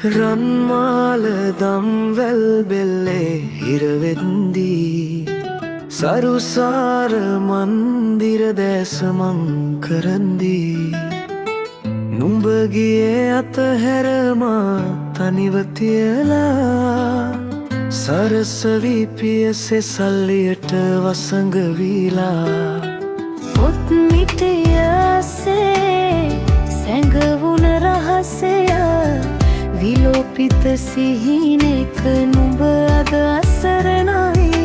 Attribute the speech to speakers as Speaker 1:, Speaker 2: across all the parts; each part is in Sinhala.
Speaker 1: රන්මාල දම්වැල් බෙල්ලේ හිරවෙද්දී සරුසාර මන්දිර දැසමං කරන්දී නුඹ ගියේ අතහැරමා තනිව තියලා සරසවි පියසේ සල්ලියට වසඟ වීලා
Speaker 2: පොත් මිටයසේ සැඟවුණ රහසය විලෝපිත සිහිනෙක නුඹ අද අසරණයි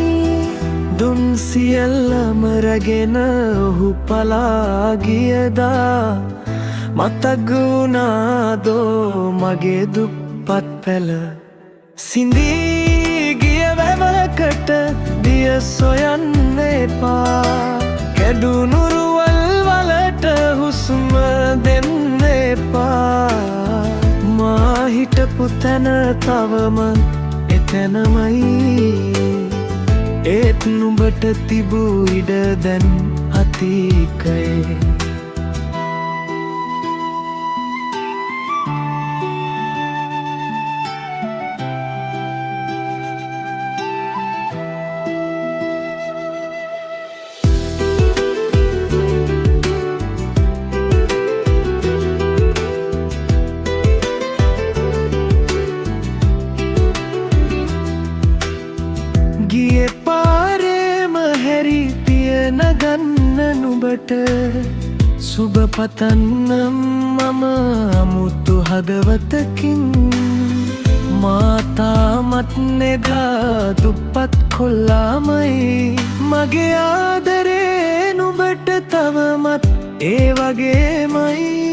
Speaker 1: දුන් සියල්ලම රැගෙන ඔහු පලා ගියදා මතක් වුණාදෝ මගේ දුප්පත් පැල සිඳී ගිය වැවකට දිය සොයන්න එපා කැඩුණු රුවල් වලට හුස්ම දෙන්න එපා මා හිටපු තැන තවම එතැනමයි ඒත් නුඹට තිබූ ඉඩ දැන් අතීකයේ ගියේ පාරේම හැරි පිය නගන්න නුඹට සුබ පතන්නම් මම අමුතු හදවතකින් මාතාමත් නෙදා දුප්පත් කොල්ලාමයි මගේ ආදරේ නුඹට තවමත් ඒ වගේමයි